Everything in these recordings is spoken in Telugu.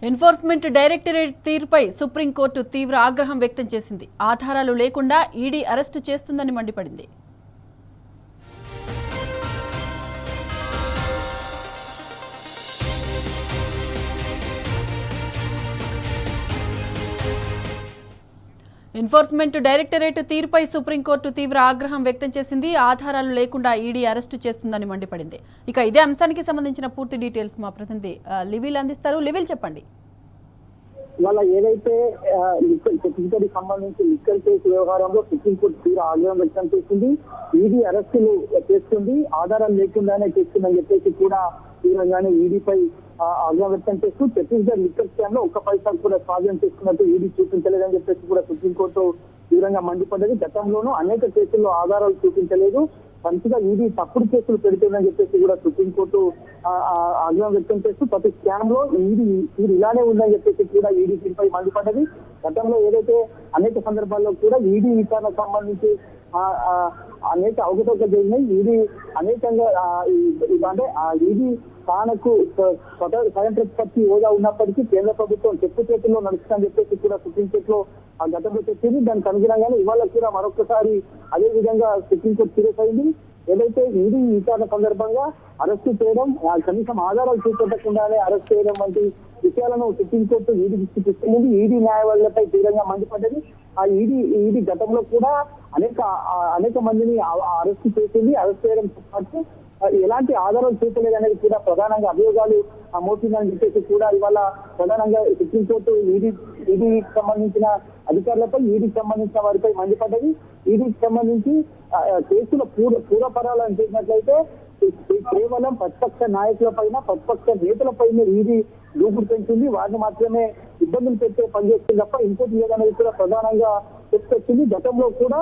ఎన్ఫోర్స్మెంట్ డైరెక్టరేట్ తీరుపై సుప్రీంకోర్టు తీవ్ర ఆగ్రహం వ్యక్తం చేసింది. ఆధారాలు లేకుండా ఈడీ అరెస్టు చేస్తుందని మండిపడింది. ఎన్ఫోర్స్మెంట్ డైరెక్టరేట్ తీరుపై సుప్రీంకోర్టు తీవ్ర ఆగ్రహం వ్యక్తం చేసింది. ఆధారాలు లేకుండా ఈడీ అరెస్టు చేస్తుందని మండిపడింది. ఇక ఇదే అంశానికి సంబంధించిన పూర్తి డీటెయిల్స్ మా ప్రతినిధి లివిల్ అందిస్తారు. లివిల్ చెప్పండి. ఇవాళ ఏదైతే ఛత్తీస్గఢ్ సంబంధించి లిక్కర్ కేసు వ్యవహారంలో సుప్రీంకోర్టు తీవ్ర ఆగ్రహం వ్యక్తం చేసింది. ఈడీ అరెస్టులు చేస్తుంది, ఆధారాలు లేకుండానే చేస్తుందని చెప్పేసి కూడా తీవ్రంగానే ఈడీపై ఆగ్రహం వ్యక్తం చేస్తూ ఛత్తీస్గఢ్ లిక్కర్ స్కామ్ లో ఒక్క పైసా కూడా స్వాధీనం చేసుకున్నట్టు ఈడీ చూపించలేదని చెప్పేసి కూడా సుప్రీంకోర్టు తీవ్రంగా మండిపడ్డది. గతంలోనూ అనేక కేసుల్లో ఆధారాలు చూపించలేదు, మంచిగా ఈడీ తప్పుడు కేసులు పెడుతుందని చెప్పేసి కూడా సుప్రీంకోర్టు ఆగ్రహం వ్యక్తం చేస్తూ ప్రతి స్కామ్ లో ఈడీ ఇలానే ఉందని చెప్పేసి కూడా ఈడీ దీనిపై మండిపడ్డది. గతంలో ఏదైతే అనేక సందర్భాల్లో కూడా ఈడీ విచారణకు సంబంధించి అనేక అవకతవకలు జరిగినాయి. ఈడీ అనేకంగా అంటే ఈడీ తానకు స్వయం ప్రతిపత్తి హోదా ఉన్నప్పటికీ కేంద్ర ప్రభుత్వం చెప్పు చేతుల్లో నడుస్తుందని చెప్పేసి కూడా సుప్రీంకోర్టులో గతంలో చెప్పింది. దానికి అనుగుణంగానే ఇవాళ కూడా మరొకసారి అదే విధంగా సుప్రీంకోర్టు సీరియస్ అయింది. ఏదైతే ఈడీ విచారణ సందర్భంగా అరెస్టు చేయడం, కనీసం ఆధారాలు చూపెట్టకుండానే అరెస్ట్ చేయడం వంటి విషయాలను సుప్రీంకోర్టు ఈడీ దృష్టికి తీసుకెళ్ళింది. ఈడీ న్యాయవాదులపై తీవ్రంగా మండిపడ్డది. ఆ ఈడీ గతంలో కూడా అనేక మందిని అరెస్ట్ చేసింది. అరెస్ట్ చేయడంతో పాటు ఎలాంటి ఆధారాలు చూపలేదు అనేది కూడా ప్రధానంగా అభియోగాలు మోపిందని చెప్పేసి కూడా ఇవాళ ప్రధానంగా సుప్రీంకోర్టు ఈడీకి సంబంధించిన అధికారులపై, ఈడీకి సంబంధించిన వారిపై మండిపడ్డది. ఈడీకి సంబంధించి కేసుల పూర్వపరాలను చేసినట్లయితే కేవలం ప్రతిపక్ష నాయకుల పైన, ప్రతిపక్ష నేతల పైన ఈడీ దూకుడు పెంచింది. వారిని మాత్రమే ఇబ్బందులు పెట్టే పనిచేస్తుంది తప్ప ఇంకోటి లేదనేది కూడా ప్రధానంగా చెప్పుకొచ్చింది. గతంలో కూడా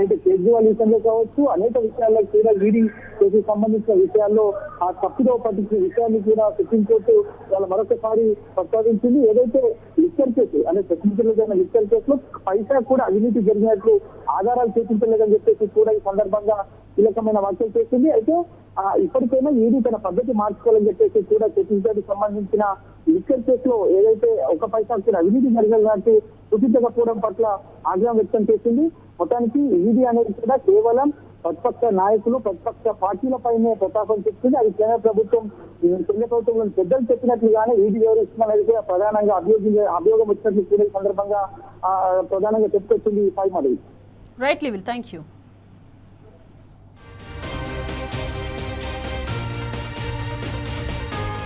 అంటే కేజ్రీవాల్ విషయంలో కావచ్చు, అనేక విషయాల్లో కూడా ఈడీ కేసుకు సంబంధించిన విషయాల్లో ఆ తప్పుదో పట్టించిన విషయాన్ని కూడా సుప్రీంకోర్టు వాళ్ళ మరొకసారి ప్రస్తావించింది. ఏదైతే లిక్కర్ కేసు అంటే ఛత్తీస్గఢ్లో జరిగిన లిక్కర్ కేసులో పైసా కూడా అవినీతి జరిగినట్లు ఆధారాలు చూపించలేదని చెప్పేసి కూడా ఈ సందర్భంగా కీలకమైన వ్యాఖ్యలు చేసింది. అయితే ఇప్పటికైనా ఈడీ తన పద్ధతి మార్చుకోవాలని చెప్పేసి కూడా ఛత్తీస్గఢ్ సంబంధించిన లిక్కర్ కేసులో ఏదైతే ఒక పైసా కూడా అవినీతి జరిగినట్టు చూపించకపోవడం పట్ల ఆగ్రహం వ్యక్తం చేసింది. మొత్తానికి ఈడీ అనేది కూడా కేవలం ప్రతిపక్ష నాయకులు, ప్రతిపక్ష పార్టీలపైనే ప్రతాపం చెప్తుంది. అది కేంద్ర ప్రభుత్వంలో పెద్దలు చెప్పినట్లుగానే ఈడీ వ్యవహరిస్తుందనేది కూడా ప్రధానంగా అభియోగం వచ్చినట్లు కూడా ఈ సందర్భంగా ప్రధానంగా చెప్పుకొచ్చింది. సాయి మాధవి. రైట్ లివిల్, థ్యాంక్ యూ.